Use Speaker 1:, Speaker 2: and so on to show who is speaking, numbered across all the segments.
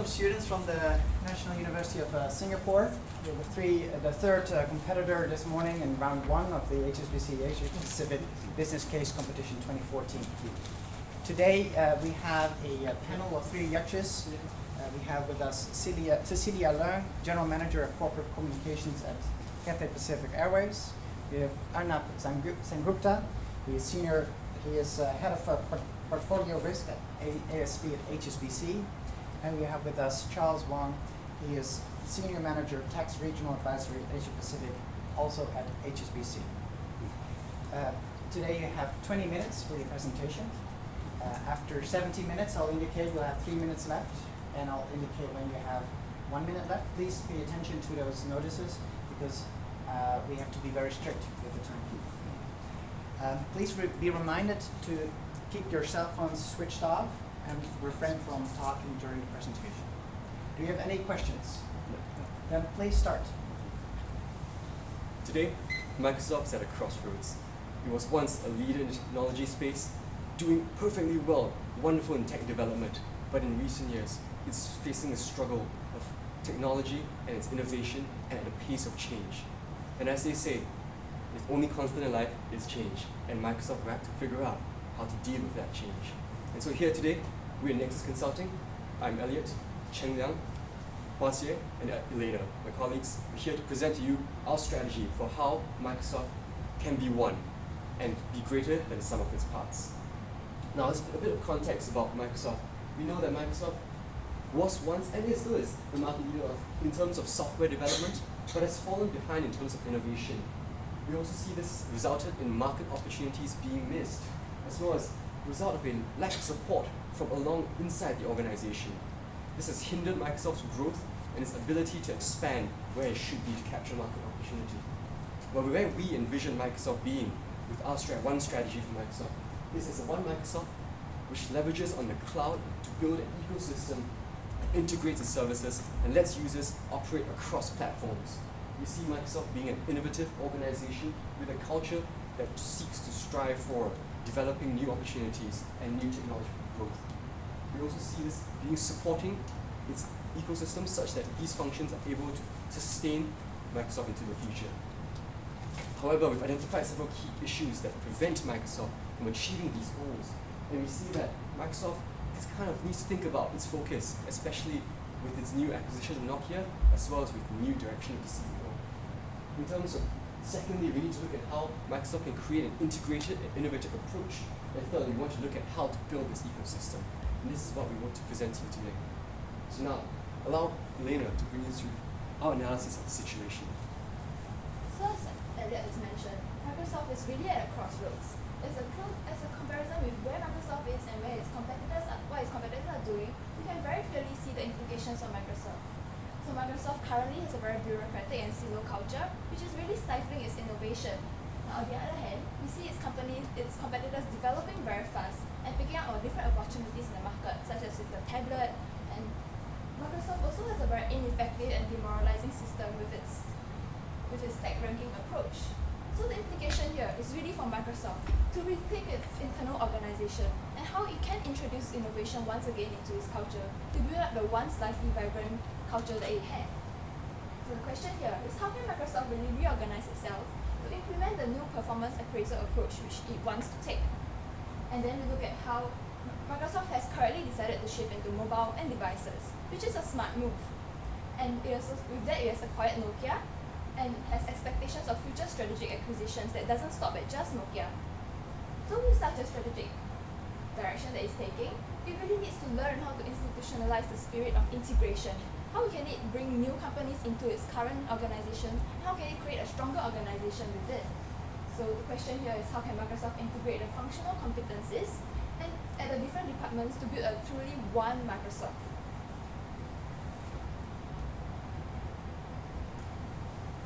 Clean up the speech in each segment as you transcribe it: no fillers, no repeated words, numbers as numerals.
Speaker 1: welcome students from the National University of Singapore. We're the third competitor this morning in round one of the HSBC Asia Pacific Business Case Competition 2014. Today we have a panel of three judges. We have with us Cecilia Leung, General Manager of Corporate Communications at Cathay Pacific Airways. We have Arnab Sengupta, he is Head of Portfolio Risk at ASB at HSBC. And we have with us Charles Wong. He is Senior Manager, Tax Regional Advisory at Asia Pacific, also at HSBC. Today you have 20 minutes for your presentation. After 70 minutes, I'll indicate you'll have 3 minutes left, and I'll indicate when you have 1 minute left. Please pay attention to those notices because we have to be very strict with the timekeeping. Please be reminded to keep your cell phones switched off and refrain from talking during the presentation. Do you have any questions? No. Then please start.
Speaker 2: Today, Microsoft's at a crossroads. It was once a leader in the technology space, doing perfectly well, wonderful in tech development, but in recent years, it's facing a struggle of technology and its innovation and at the pace of change. And as they say, the only constant in life is change, and Microsoft will have to figure out how to deal with that change. And so here today, we're Nexus Consulting. I'm Elliot, Cheng Liang, Hua Xie, and Elena, my colleagues. We're here to present to you our strategy for how Microsoft can be one and be greater than the sum of its parts. Now, there's a bit of context about Microsoft. We know that Microsoft was once, and still is, the market leader in terms of software development, but has fallen behind in terms of innovation. We also see this resulted in market opportunities being missed, as well as result of a lack of support from along inside the organization. This has hindered Microsoft's growth and its ability to expand where it should be to capture market opportunity. But where we envision Microsoft being with our one strategy for Microsoft, this is a one Microsoft which leverages on the cloud to build an ecosystem, integrates its services, and lets users operate across platforms. We see Microsoft being an innovative organization with a culture that seeks to strive for developing new opportunities and new technological growth. We also see this being supporting its ecosystem such that these functions are able to sustain Microsoft into the future. However, we've identified several key issues that prevent Microsoft from achieving these goals. And we see that Microsoft needs to think about its focus, especially with its new acquisition of Nokia, as well as with the new direction of the CEO. In terms of secondly, we need to look at how Microsoft can create an integrated and innovative approach. And thirdly, we want to look at how to build this ecosystem. And this is what we want to present to you today. So now, allow Elena to bring you through our analysis of the situation.
Speaker 3: So as Elliot has mentioned, Microsoft is really at a crossroads. As a comparison with where Microsoft is and where what its competitors are doing, you can very clearly see the implications of Microsoft. So Microsoft currently has a very bureaucratic and silo culture, which is really stifling its innovation. Now, on the other hand, we see its competitors developing very fast and picking up on different opportunities in the market, such as with the tablet. And Microsoft also has a very ineffective and demoralizing system with its tech ranking approach. So the implication here is really for Microsoft to rethink its internal organization and how it can introduce innovation once again into its culture to build up the once lively, vibrant culture that it had. So the question here is how can Microsoft really reorganize itself to implement the new performance appraisal approach which it wants to take? And then we look at how Microsoft has currently decided to shift into mobile and devices, which is a smart move. And with that, it has acquired Nokia and has expectations of future strategic acquisitions that doesn't stop at just Nokia. So with such a strategic direction that it's taking, it really needs to learn how to institutionalize the spirit of integration. How can it bring new companies into its current organization? How can it create a stronger organization with it? So the question here is how can Microsoft integrate the functional competencies and at the different departments to build a truly one Microsoft?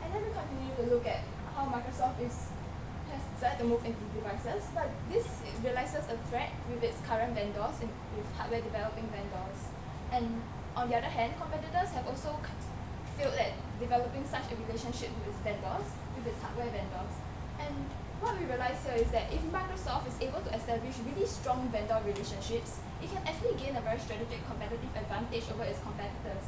Speaker 3: And then we continue to look at how Microsoft has decided to move into devices, but this realizes a threat with its current vendors, with hardware developing vendors. And on the other hand, competitors have also failed at developing such a relationship with its vendors, with its hardware vendors. And what we realize here is that if Microsoft is able to establish establish really strong vendor relationships, it can actually gain a very strategic competitive advantage over its competitors.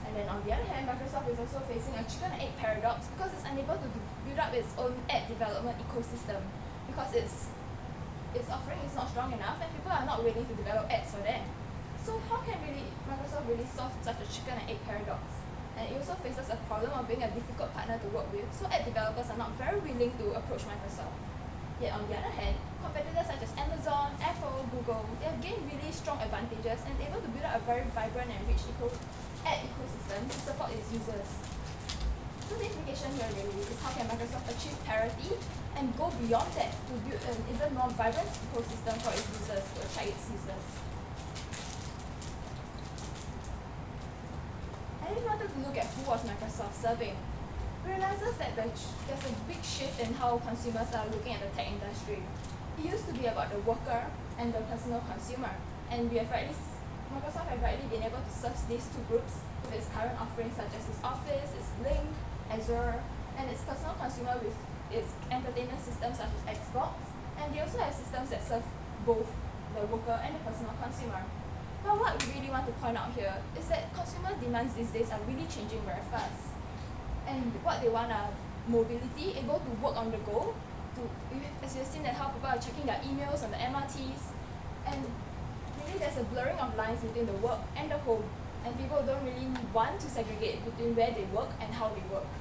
Speaker 3: And then on the other hand, Microsoft is also facing a chicken and egg paradox because it's unable to build up its own ad development ecosystem because its offering is not strong enough and people are not willing to develop ads for them. So how can Microsoft really solve such a chicken and egg paradox? And it also faces a problem of being a difficult partner to work with, so ad developers are not very willing to approach Microsoft. Yet on the other hand, competitors such as Amazon, Apple, Google, they have gained really strong advantages and able to build up a very vibrant and rich ad ecosystem to support its users. So the implication here really is how can Microsoft achieve parity and go beyond that to build an even more vibrant ecosystem for its users, to attract its users. And if you wanted to look at who was Microsoft serving, we realizes that there's a big shift in how consumers are looking at the tech industry. It used to be about the worker and the personal consumer, and Microsoft have rightly been able to serve these two groups with its current offerings such as its Office, its Link, Azure, and its personal consumer with its entertainment systems such as Xbox, and they also have systems that serve both the worker and the personal consumer. But what we really want to point out here is that consumer demands these days are really changing very fast. And what they want are mobility, able to work on the go, as you've seen that how people are checking their emails on the MRTs, and really there's a blurring of lines between the work and the home, and people don't really want to segregate between where they work and how they work.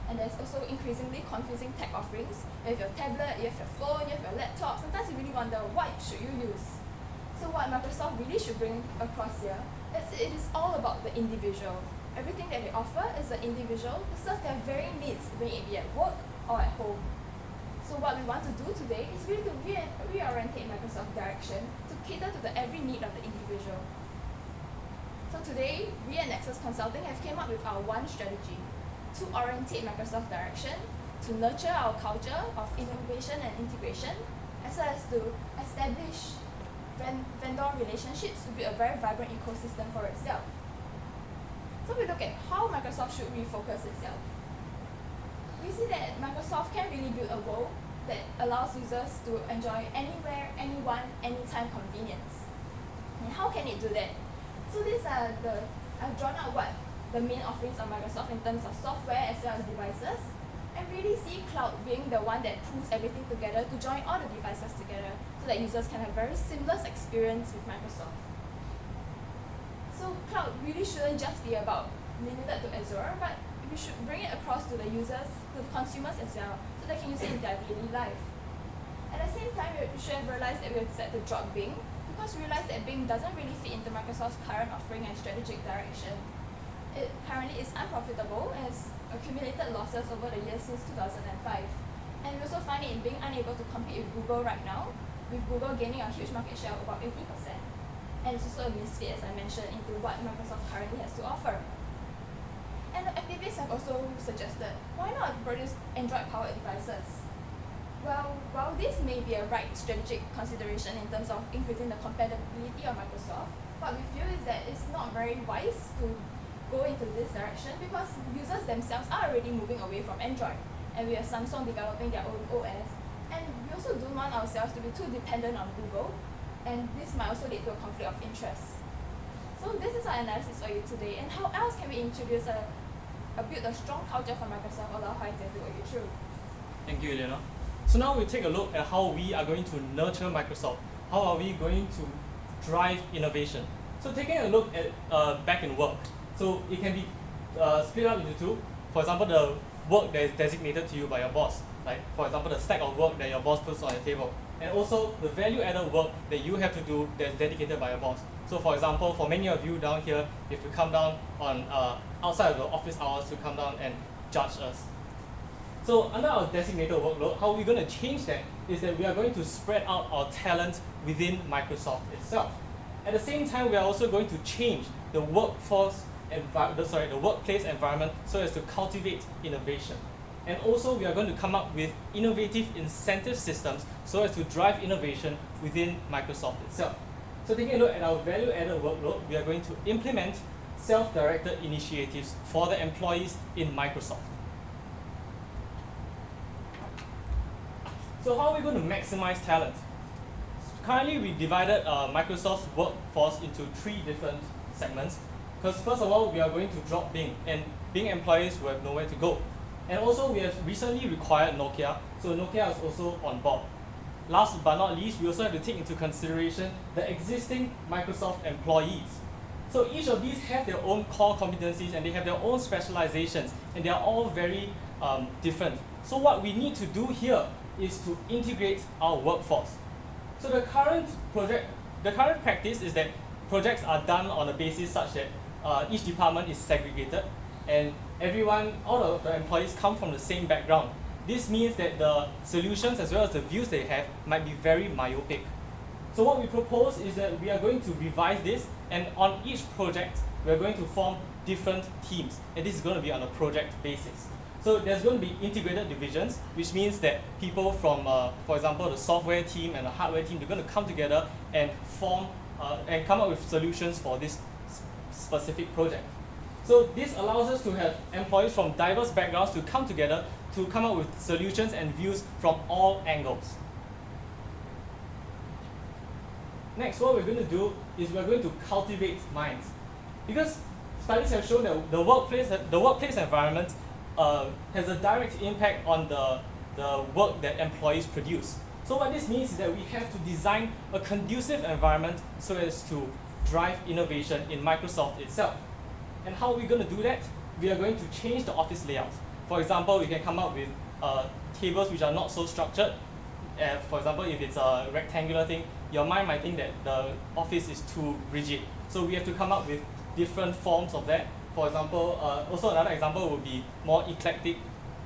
Speaker 3: And there's also increasingly confusing tech offerings. You have your tablet, you have your phone, you have your laptop. Sometimes you really wonder what should you use. So what Microsoft really should bring across here is it is all about the individual. Everything that they offer is an individual to serve their very needs, whether it be at work or at home. So what we want to do today is really to reorientate Microsoft's direction to cater to the every need of the individual. So today, we at Nexus Consulting have came up with our one strategy to orientate Microsoft's direction, to nurture our culture of innovation and integration, as well as to establish vendor relationships to build a very vibrant ecosystem for itself. So we look at how Microsoft should refocus itself. We see that Microsoft can really build a world that allows users to enjoy anywhere, anyone, anytime convenience. And how can it do that? So these are I've drawn out what the main offerings of Microsoft in terms of software as well as devices, and really see cloud being the one that pulls everything together to join all the devices together so that users can have very seamless experience with Microsoft. So cloud really shouldn't just be about limited to Azure, but we should bring it across to the users, to the consumers as well, so they can use it in their daily life. At the same time, we should have realized that we have decided to drop Bing, because we realized that Bing doesn't really fit into Microsoft's current offering and strategic direction. It currently is unprofitable and has accumulated losses over the years since 2005. And we also find it in being unable to compete with Google right now, with Google gaining a huge market share of about 80%. And it's also a misfit, as I mentioned, into what Microsoft currently has to offer. And the activists have also suggested, why not produce Android-powered devices? Well, while this may be a right strategic consideration in terms of increasing the compatibility of Microsoft, what we feel is that it's not very wise to go into this direction because users themselves are already moving away from Android, and we have Samsung developing their own OS, and we also don't want ourselves to be too dependent on Google, and this might also lead to a conflict of interest. So this is our analysis for you today, and how else can we introduce build a strong culture for Microsoft, allow Hai to walk you through.
Speaker 4: Thank you, Elena. So now we'll take a look at how we are going to nurture Microsoft. How are we going to drive innovation? So taking a look at back in work. So it can be split up into two. For example, the work that is designated to you by your boss. Like for example, the stack of work that your boss puts on your table. And also the value-added work that you have to do that's dedicated by your boss. So for example, for many of you down here, you have to come down on outside of the office hours to come down and judge us. So under our designated workload, how we're going to change that is that we are going to spread out our talent within Microsoft itself. At the same time, we are also going to change the workplace environment so as to cultivate innovation. And also, we are going to come up with innovative incentive systems so as to drive innovation within Microsoft itself. So taking a look at our value-added workload, we are going to implement self-directed initiatives for the employees in Microsoft. So how are we going to maximize talent? Currently, we divided Microsoft's workforce into 3 different segments. Because first of all, we are going to drop Bing, and Bing employees will have nowhere to go. And also, we have recently required Nokia, so Nokia is also on board. Last but not least, we also have to take into consideration the existing Microsoft employees. So each of these have their own core competencies and they have their own specializations, and they are all very different. So what we need to do here is to integrate our workforce. So the current practice is that projects are done on a basis such that each department is segregated, and all of the employees come from the same background. This means that the solutions as well as the views they have might be very myopic. So what we propose is that we are going to revise this, and on each project, we are going to form different teams, and this is going to be on a project basis. So there's going to be integrated divisions, which means that people from, for example, the software team and the hardware team, they're going to come together and form and come up with solutions for this specific project. So this allows us to have employees from diverse backgrounds to come together to come up with solutions and views from all angles. Next, what we're going to do is we're going to cultivate minds. Because studies have shown that the workplace environment has a direct impact on the work that employees produce. So what this means is that we have to design a conducive environment so as to drive innovation in Microsoft itself. And how are we going to do that? We are going to change the office layout. For example, we can come up with tables which are not so structured. For example, if it's a rectangular thing, your mind might think that the office is too rigid. So we have to come up with different forms of that. For example, also another example would be more eclectic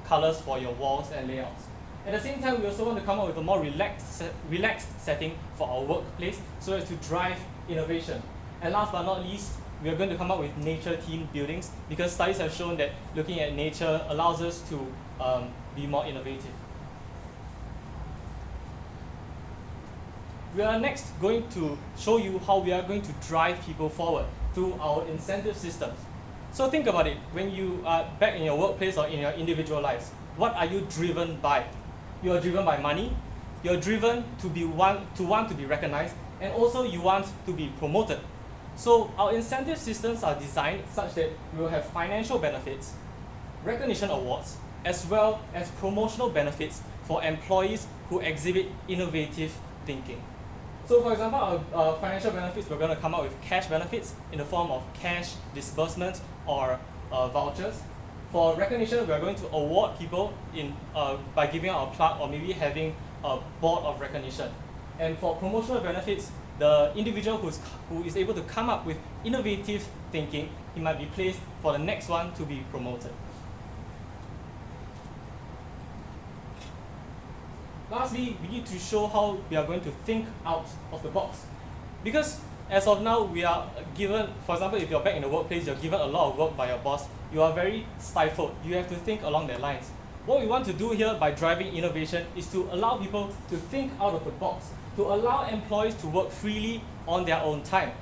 Speaker 4: colors for your walls and layouts. At the same time, we also want to come up with a more relaxed setting for our workplace so as to drive innovation. And last but not least, we are going to come up with nature-themed buildings because studies have shown that looking at nature allows us to be more innovative. We are next going to show you how we are going to drive people forward through our incentive systems. So think about it, when you are back in your workplace or in your individual lives, what are you driven by? You are driven by money, you're driven to want to be recognized, and also you want to be promoted. So our incentive systems are designed such that we will have financial benefits, recognition awards, as well as promotional benefits for employees who exhibit innovative thinking. So for example, our financial benefits, we're going to come up with cash benefits in the form of cash disbursements or vouchers. For recognition, we're going to award people by giving out a plaque or maybe having a board of recognition. And for promotional benefits, the individual who is able to come up with innovative thinking, he might be placed for the next one to be promoted. Lastly, we need to show how we are going to think out of the box. Because as of now, we are given, for example, if you're back in the workplace, you're given a lot of work by your boss, you are very stifled. You have to think along their lines. What we want to do here by driving innovation is to allow people to think out of the box, to allow employees to work freely on their own time.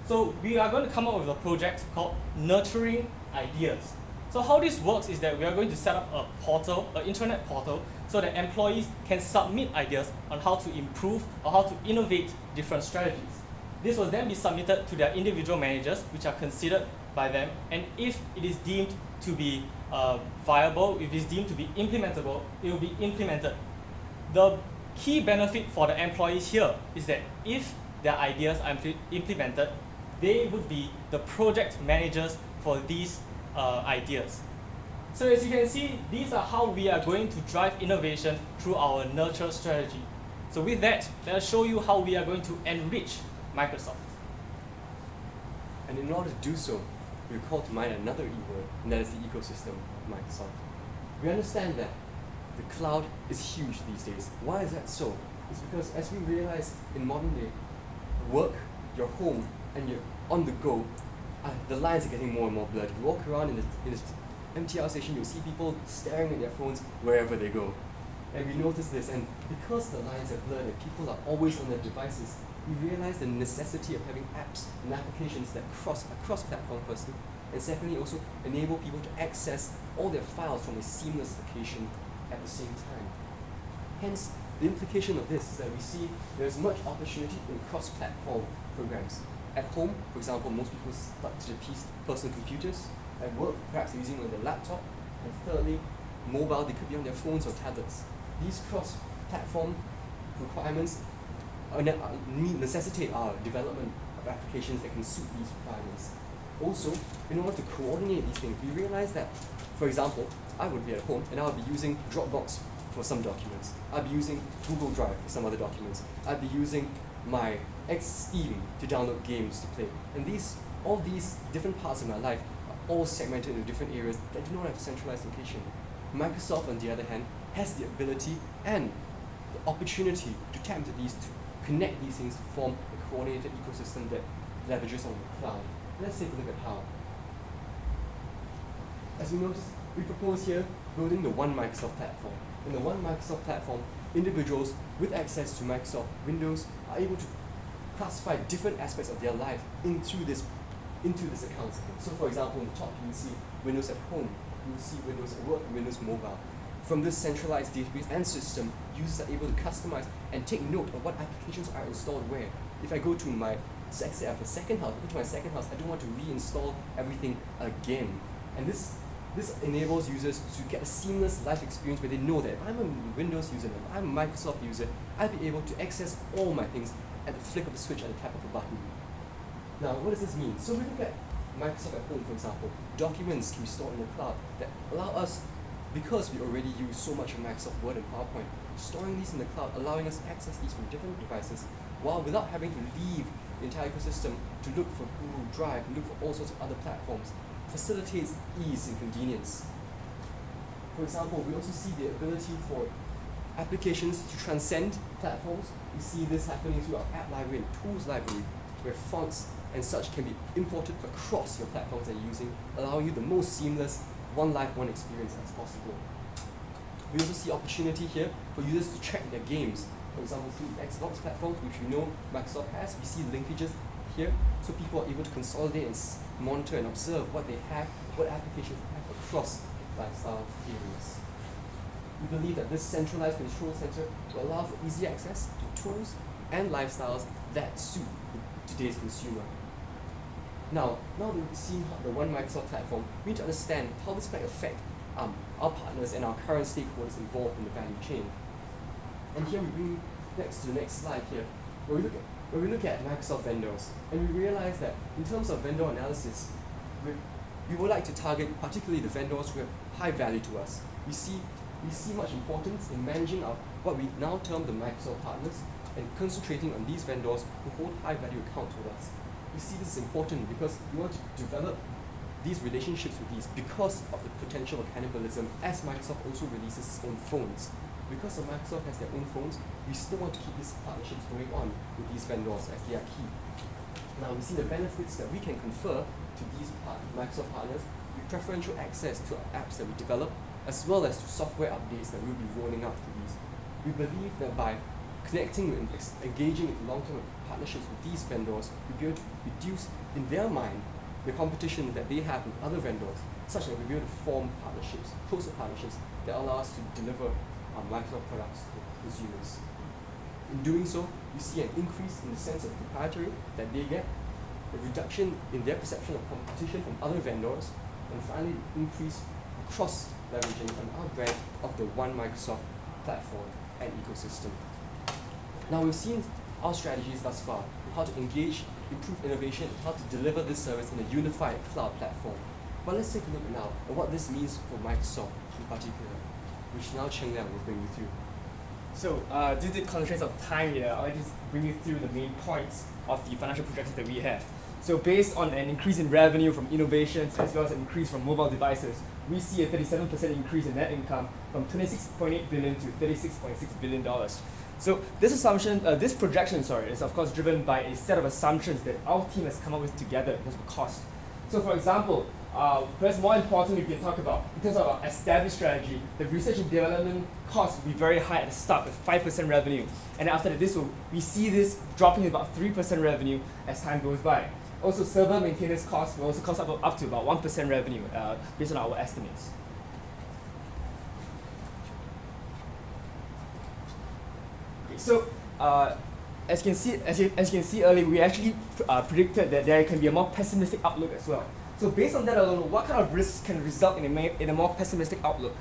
Speaker 4: So we are going to come up with a project called Nurturing Ideas. So how this works is that we are going to set up a portal, an internet portal, so that employees can submit ideas on how to improve or how to innovate different strategies. This will then be submitted to their individual managers, which are considered by them, and if it is deemed to be viable, if it is deemed to be implementable, it will be implemented. The key benefit for the employees here is that if their ideas are implemented, they would be the project managers for these ideas. So as you can see, these are how we are going to drive innovation through our nurture strategy. So with that, let us show you how we are going to enrich Microsoft.
Speaker 2: And in order to do so, we call to mind another E word, and that is the ecosystem of Microsoft. We understand that the cloud is huge these days. Why is that so? It's because as we realize in modern day, work, your home, and you're on the go, the lines are getting more and more blurred. If you walk around in the MTR station, you'll see people staring at their phones wherever they go. And we notice this, and because the lines are blurred and people are always on their devices, we realize the necessity of having apps and applications that cross across platform firstly, and secondly also enable people to access all their files from a seamless location at the same time. Hence, the implication of this is that we see there's much opportunity in cross-platform programs. At home, for example, most people stuck to their personal computers. At work, perhaps they're using on their laptop. And thirdly, mobile, they could be on their phones or tablets. These cross-platform requirements necessitate our development of applications that can suit these requirements. Also, in order to coordinate these things, we realize that, for example, I would be at home and I would be using Dropbox for some documents. I'd be using Google Drive for some other documents. I'd be using my Steam to download games to play. And all these different parts of my life are all segmented into different areas that do not have a centralized location. Microsoft, on the other hand, has the ability and the opportunity to tap into these, to connect these things to form a coordinated ecosystem that leverages on the cloud. Let's take a look at how. As we notice, we propose here building the One Microsoft platform. In the One Microsoft platform, individuals with access to Microsoft Windows are able to classify different aspects of their life into this account. So for example, on the top you will see Windows at home, you will see Windows at work and Windows mobile. From this centralized database and system, users are able to customize and take note of what applications are installed where. If I go to my second house, I don't want to reinstall everything again. And this enables users to get a seamless life experience where they know that if I'm a Windows user, if I'm a Microsoft user, I'll be able to access all my things at the flick of a switch, at the tap of a button. Now, what does this mean? So we look at Microsoft at home, for example. Documents can be stored in the cloud that allow us, because we already use so much of Microsoft Word and PowerPoint, storing these in the cloud, allowing us to access these from different devices, while without having to leave the entire ecosystem to look for Google Drive, look for all sorts of other platforms, facilitates ease and convenience. For example, we also see the ability for applications to transcend platforms. We see this happening through our app library and tools library, where fonts and such can be imported across your platforms that you're using, allowing you the most seamless one life, one experience as possible. We also see opportunity here for users to track their games. For example, through Xbox platforms, which we know Microsoft has, we see linkages here, so people are able to consolidate and monitor and observe what they have, what applications they have across lifestyle areas. We believe that this centralized control center will allow for easy access to tools and lifestyles that suit today's consumer. Now that we've seen the One Microsoft platform, we need to understand how this might affect our partners and our current stakeholders involved in the value chain. And here we bring next to the next slide here, where we look at Microsoft vendors, and we realize that in terms of vendor analysis, we would like to target particularly the vendors who have high value to us. We see much importance in managing what we now term the Microsoft partners and concentrating on these vendors who hold high value accounts with us. We see this is important because we want to develop these relationships with these because of the potential of cannibalism as Microsoft also releases its own phones. Because Microsoft has their own phones, we still want to keep these partnerships going on with these vendors as they are key. Now we see the benefits that we can confer to these Microsoft partners with preferential access to apps that we develop, as well as to software updates that we'll be rolling out to these. We believe that by connecting and engaging in long-term partnerships with these vendors, we'll be able to reduce, in their mind, the competition that they have with other vendors, such that we'll be able to form partnerships, closer partnerships, that allow us to deliver Microsoft products to consumers. In doing so, we see an increase in the sense of proprietary that they get, a reduction in their perception of competition from other vendors, and finally, increase cross-leveraging on our brand of the One Microsoft platform and ecosystem. Now we've seen our strategies thus far, how to engage, improve innovation, how to deliver this service in a unified cloud platform. But let's take a look now at what this means for Microsoft in particular, which now Cheng Liang will bring you through.
Speaker 5: So, due to the constraints of time here, I'll just bring you through the main points of the financial projections that we have. So based on an increase in revenue from innovations as well as an increase from mobile devices, we see a 37% increase in net income from $26.8 billion to $36.6 billion. So this projection is of course driven by a set of assumptions that our team has come up with together in terms of cost. So for example, perhaps more importantly, we can talk about, in terms of our established strategy, the research and development cost will be very high at the start with 5% revenue. And after that, we see this dropping to about 3% revenue as time goes by. Also, server maintenance costs will also cost up to about 1% revenue based on our estimates. So as you can see earlier, we actually predicted that there can be a more pessimistic outlook as well. So based on that alone, what kind of risks can result in a more pessimistic outlook?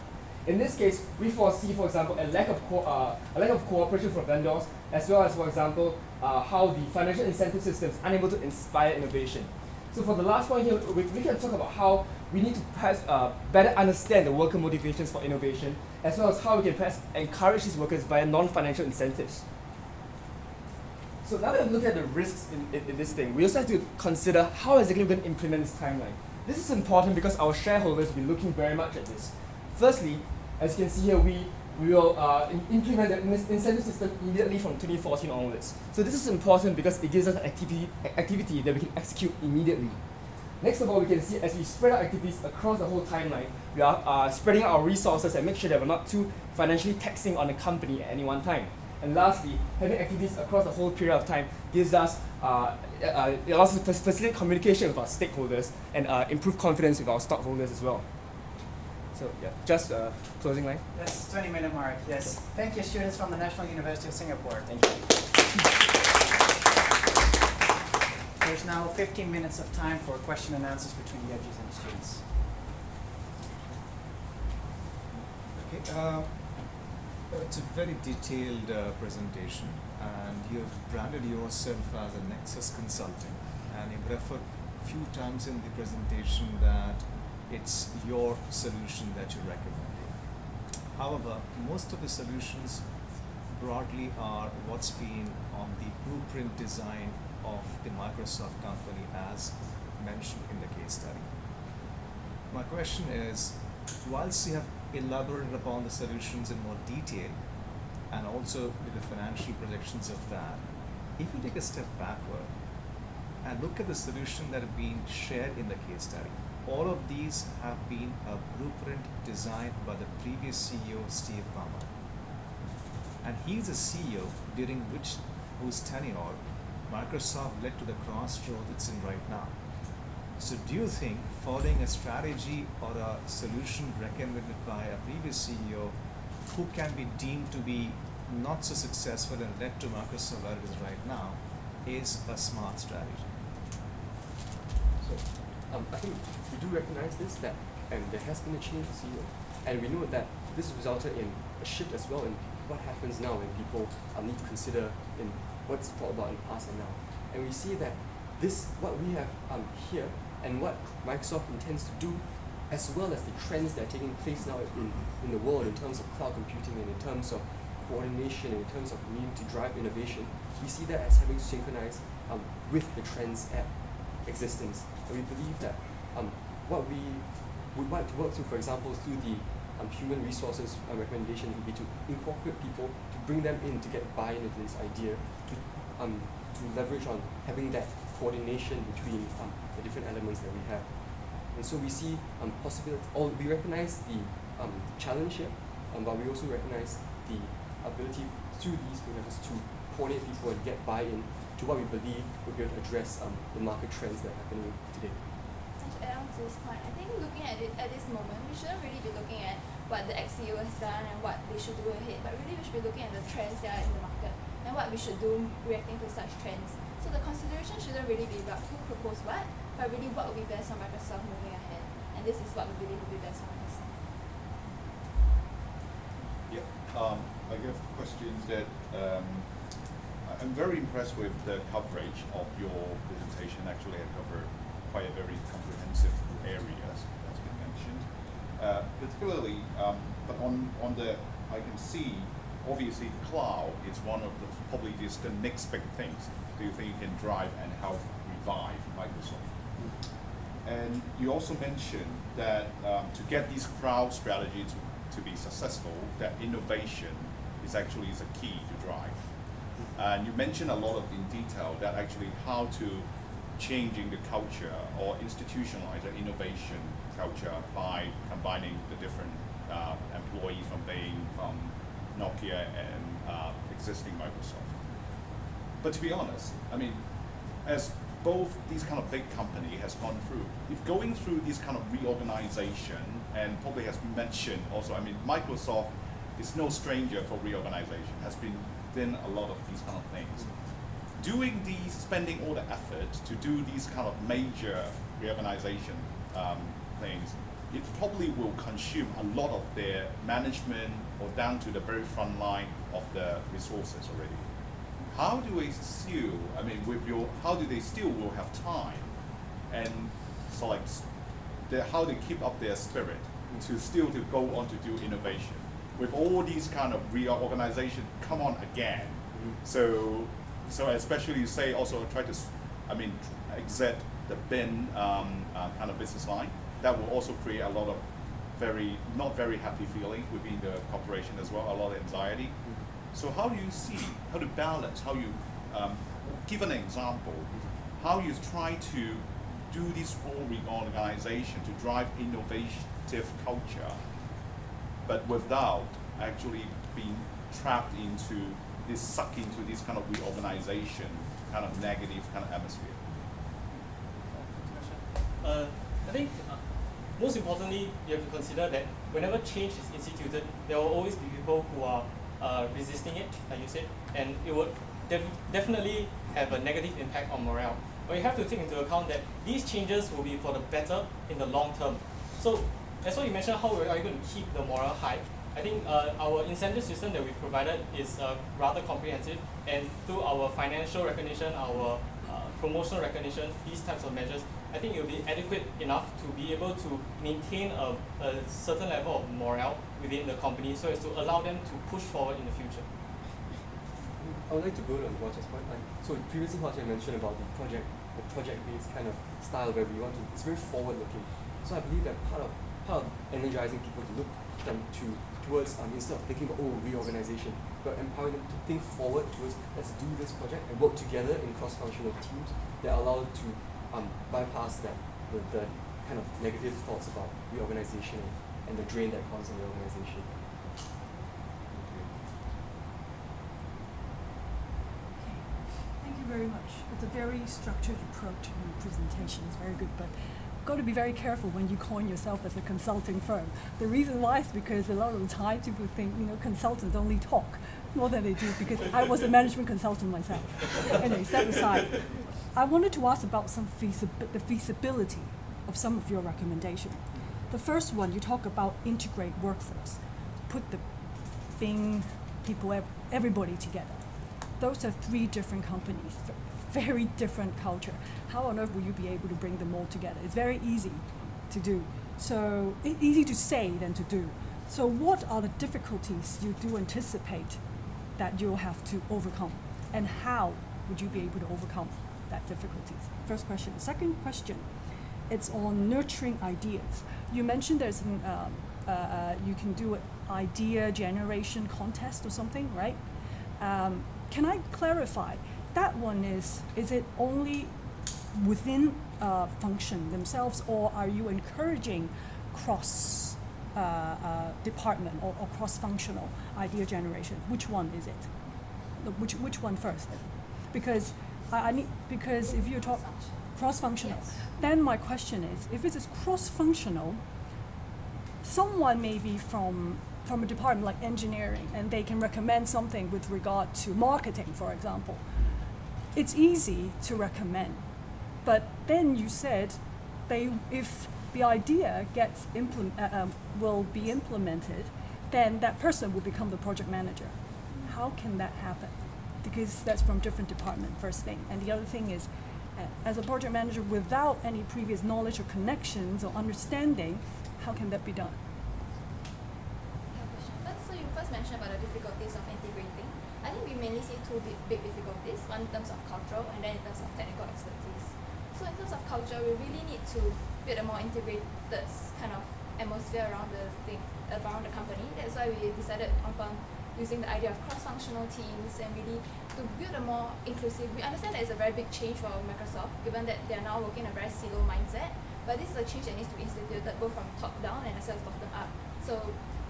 Speaker 5: In this case, we foresee, for example, a lack of cooperation from vendors, as well as, for example, how the financial incentive system is unable to inspire innovation. So for the last point here, we can talk about how we need to perhaps better understand the worker motivations for innovation, as well as how we can perhaps encourage these workers via non-financial incentives. So now that we look at the risks in this thing, we also have to consider how exactly we're going to implement this timeline. This is important because our shareholders will be looking very much at this. Firstly, as you can see here, we will implement the incentive system immediately from 2014 onwards. So this is important because it gives us an activity that we can execute immediately. Next of all, we can see as we spread our activities across the whole timeline, we are spreading our resources and make sure that we're not too financially taxing on the company at any one time. And lastly, having activities across the whole period of time gives us, it allows us to facilitate communication with our stakeholders and improve confidence with our stockholders as well. So yeah, just closing line.
Speaker 1: That's 20-minute mark, yes. Thank you, students from the National University of Singapore.
Speaker 5: Thank you.
Speaker 1: There's now 15 minutes of time for question and answers between the judges and the students.
Speaker 6: Okay, it's a very detailed presentation, and you've branded yourself as a Nexus Consulting, and you've referred a few times in the presentation that it's your solution that you're recommending. However, most of the solutions broadly are what's been on the blueprint design of the Microsoft company as mentioned in the case study. My question is, whilst you have elaborated upon the solutions in more detail and also with the financial projections of that, if you take a step backward and look at the solution that have been shared in the case study, all of these have been a blueprint designed by the previous CEO, Steve Ballmer. And he's a CEO during whose tenure Microsoft led to the crossroads it's in right now. So do you think following a strategy or a solution recommended by a previous CEO who can be deemed to be not so successful and led to Microsoft where it is right now is a smart strategy?
Speaker 2: So I think we do recognize this, that there has been a change in CEO, and we know that this resulted in a shift as well in what happens now when people need to consider in what's thought about in the past and now. And we see that what we have here and what Microsoft intends to do, as well as the trends that are taking place now in the world in terms of cloud computing and in terms of coordination and in terms of needing to drive innovation, we see that as having to synchronize with the trends at existence. And we believe that what we would like to work through, for example, through the human resources recommendation would be to incorporate people, to bring them in, to get buy-in into this idea, to leverage on having that coordination between the different elements that we have. And so we see possibility, or we recognize the challenge here, but we also recognize the ability through these programs to coordinate people and get buy-in to what we believe will be able to address the market trends that are happening today.
Speaker 3: And to add on to this point, I think looking at it at this moment, we shouldn't really be looking at what the ex-CEO has done and what they should do ahead, but really we should be looking at the trends that are in the market and what we should do reacting to such trends. So the consideration shouldn't really be about who proposed what, but really what would be best for Microsoft moving ahead. And this is what we believe will be best for Microsoft.
Speaker 7: Yeah, I have questions that I'm very impressed with the coverage of your presentation. Actually, I covered quite a very comprehensive areas that's been mentioned. Particularly, but on the, I can see, obviously the cloud is one of the, probably just the next big things. Do you think you can drive and help revive Microsoft? And you also mentioned that to get these cloud strategies to be successful, that innovation is actually a key to drive. And you mentioned a lot of in detail that actually how to changing the culture or institutionalize the innovation culture by combining the different employees from Bain, from Nokia, and existing Microsoft. But to be honest, I mean, as both these kind of big company has gone through, if going through this kind of reorganization, and probably has mentioned also, I mean, Microsoft is no stranger for reorganization, has been within a lot of these kind of things. Doing these, spending all the effort to do these kind of major reorganization things, it probably will consume a lot of their management or down to the very front line of the resources already. How do they still, I mean, how do they still will have time and so like, how they keep up their spirit to still to go on to do innovation with all these kind of reorganization come on again. So especially you say also try to, exit the bin kind of business line. That will also create a lot of not very happy feeling within the corporation as well, a lot of anxiety. So how do you see, how to balance, how you, give an example, how you try to do this whole reorganization to drive innovative culture, but without actually being trapped into this, sucked into this kind of reorganization, kind of negative kind of atmosphere?
Speaker 4: I think most importantly, you have to consider that whenever change is instituted, there will always be people who are resisting it, like you said, and it would definitely have a negative impact on morale. But you have to take into account that these changes will be for the better in the long term. So, as what you mentioned, how are you going to keep the morale high? I think our incentive system that we provided is rather comprehensive, and through our financial recognition, our promotional recognition, these types of measures, I think it will be adequate enough to be able to maintain a certain level of morale within the company so as to allow them to push forward in the future.
Speaker 2: I would like to build on Roger's point. So previously Roger mentioned about the project-based kind of style where we want to, it's very forward-looking. So I believe that part of energizing people to look towards instead of thinking about reorganization, but empowering them to think forward towards let's do this project and work together in cross-functional teams that allow to bypass the kind of negative thoughts about reorganization and the drain that comes in reorganization.
Speaker 8: Thank you very much. It's a very structured approach to your presentation. It's very good, but got to be very careful when you coin yourself as a consulting firm. The reason why is because a lot of the time people think, consultants only talk more than they do, because I was a management consultant myself. Anyway, set aside. I wanted to ask about the feasibility of some of your recommendations. The first one, you talk about integrate workforce, put the people, everybody together. Those are 3 different companies, very different culture. How on earth will you be able to bring them all together? It's very easy to do. So easy to say than to do. So what are the difficulties you do anticipate that you'll have to overcome? And how would you be able to overcome that difficulties? First question. Second question, it's on nurturing ideas. You mentioned there's you can do an idea generation contest or something, right? Can I clarify? That one is it only within function themselves, or are you encouraging cross department or cross-functional idea generation? Which one is it? Which one first? Because because if you talk cross-functional, yes. Then my question is, if it is cross-functional, someone may be from a department like engineering, and they can recommend something with regard to marketing, for example. It's easy to recommend, but then you said if the idea will be implemented, then that person will become the project manager. How can that happen? Because that's from different department, first thing. And the other thing is, as a project manager without any previous knowledge or connections or understanding, how can that be done?
Speaker 3: So you first mentioned about the difficulties of integrating. I think we mainly see 2 big difficulties, one in terms of cultural and then in terms of technical expertise. So in terms of culture, we really need to build a more integrated kind of atmosphere around around the company. That's why we decided upon using the idea of cross-functional teams and really to build a more inclusive. We understand that it's a very big change for Microsoft, given that they are now working in a very silo mindset. But this is a change that needs to be instituted both from top down and as well as bottom up. So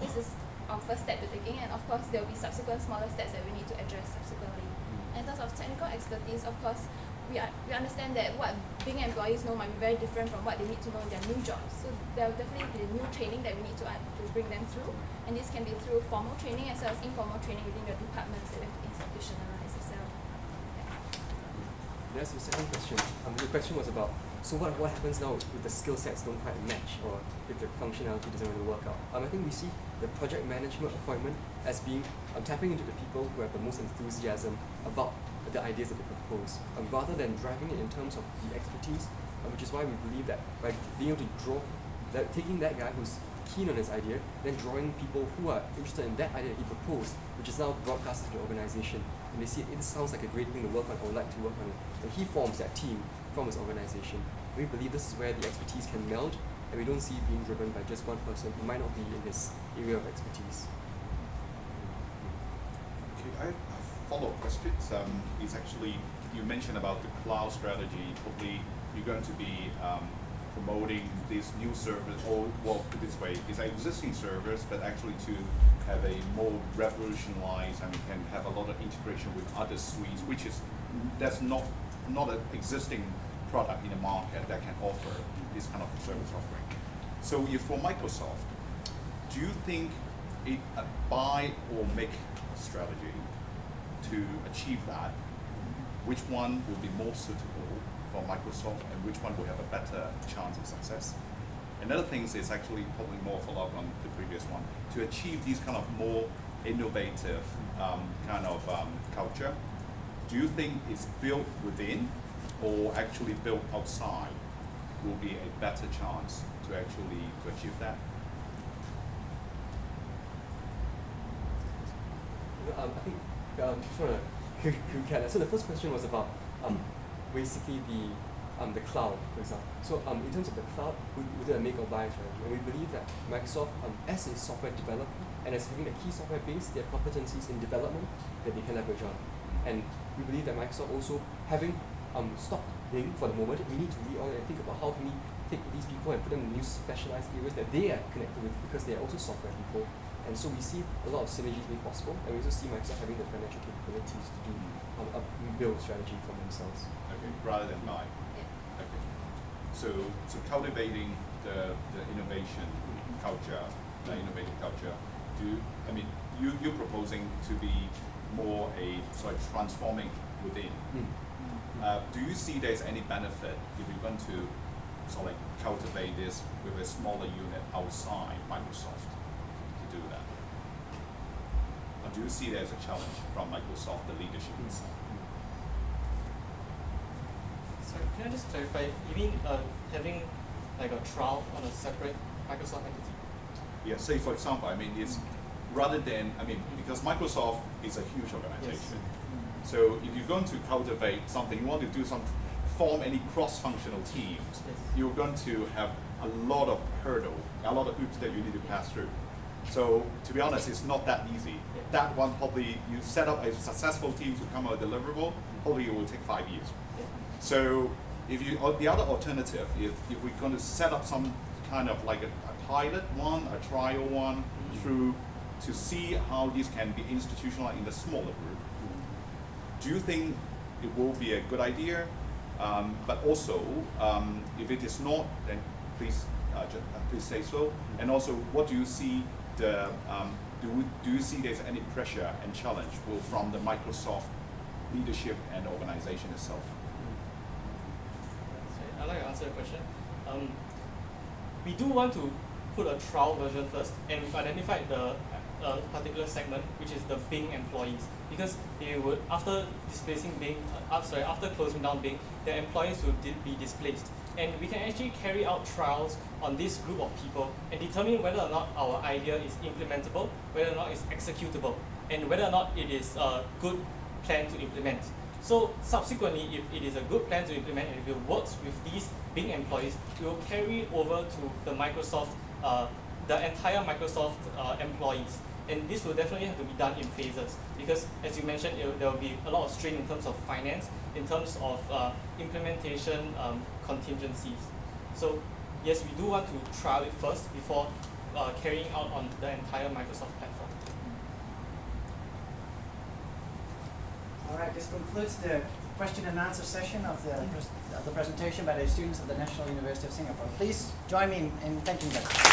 Speaker 3: this is our first step we're taking, and of course there will be subsequent smaller steps that we need to address subsequently. In terms of technical expertise, of course, we understand that what being employees know might be very different from what they need to know in their new jobs. So there will definitely be new training that we need to bring them through, and this can be through formal training as well as informal training within the departments that we have to institutionalize as well.
Speaker 2: There's the second question. The question was about, so what happens now if the skill sets don't quite match, or if the functionality doesn't really work out? I think we see the project management appointment as being tapping into the people who have the most enthusiasm about the ideas that they propose, rather than driving it in terms of the expertise, which is why we believe that by being able to taking that guy who's keen on his idea, then drawing people who are interested in that idea that he proposed, which is now broadcasted to the organization, and they see it sounds like a great thing to work on, I would like to work on it, and he forms that team from his organization. We believe this is where the expertise can meld, and we don't see it being driven by just one person who might not be in his area of expertise.
Speaker 7: Okay, I have follow-up questions. It's actually, you mentioned about the cloud strategy. Probably you're going to be promoting this new service, or well, put it this way, it's existing service, but actually to have a more revolutionized, and can have a lot of integration with other suites, which is that's not an existing product in the market that can offer this kind of service offering. So if for Microsoft, do you think a buy or make strategy to achieve that, which one will be more suitable for Microsoft and which one will have a better chance of success? Another thing is actually probably more follow-up on the previous one. To achieve these kind of more innovative kind of culture, do you think it's built within or actually built outside will be a better chance to actually achieve that?
Speaker 2: I think just want to recap that. So the first question was about basically the cloud, for example. So in terms of the cloud, we did a make or buy strategy, and we believe that Microsoft, as a software developer and as having a key software base, they have competencies in development that they can leverage on. And we believe that Microsoft also, having stopped Bing for the moment, we need to reorient and think about how can we take these people and put them in new specialized areas that they are connected with, because they are also software people. And so we see a lot of synergies being possible, and we also see Microsoft having the financial capabilities to do a build strategy for themselves.
Speaker 7: Okay, rather than buy.
Speaker 3: Yeah.
Speaker 7: Okay. So cultivating the innovation culture, the innovative culture. You're proposing to be more a sort of transforming within. Do you see there's any benefit if you're going to sort of like cultivate this with a smaller unit outside Microsoft to do that? Or do you see there's a challenge from Microsoft, the leadership inside?
Speaker 4: Sorry, can I just clarify? You mean having like a trial on a separate Microsoft entity?
Speaker 7: Yeah, say for example, it's rather than, because Microsoft is a huge organization.
Speaker 4: Yes.
Speaker 7: So if you're going to cultivate something, you want to do form any cross-functional teams,
Speaker 4: Yes.
Speaker 7: you're going to have a lot of a lot of hoops that you need to pass through. So to be honest, it's not that easy.
Speaker 4: Yeah.
Speaker 7: That one probably, you set up a successful team to come out deliverable, probably it will take 5 years.
Speaker 4: Yeah.
Speaker 7: So the other alternative, if we're going to set up some kind of like a pilot one, a trial one, through to see how this can be institutionalized in the smaller group, do you think it will be a good idea? But also, if it is not, then please say so. And also, what do you see do you see there's any pressure and challenge from the Microsoft leadership and organization itself?
Speaker 4: Sorry, I'd like to answer the question. We do want to put a trial version first, and we've identified the particular segment, which is the Bing employees, because they would, after displacing Bing, after closing down Bing, their employees would be displaced. And we can actually carry out trials on this group of people and determine whether or not our idea is implementable, whether or not it's executable, and whether or not it is a good plan to implement. So subsequently, if it is a good plan to implement and if it works with these Bing employees, we will carry over to the Microsoft, the entire Microsoft employees. And this will definitely have to be done in phases, because as you mentioned, there will be a lot of strain in terms of finance, in terms of implementation contingencies. So yes, we do want to trial it first before carrying out on the entire Microsoft platform.
Speaker 1: All right, this concludes the question and answer session of the presentation by the students of the National University of Singapore. Please join me in thanking them.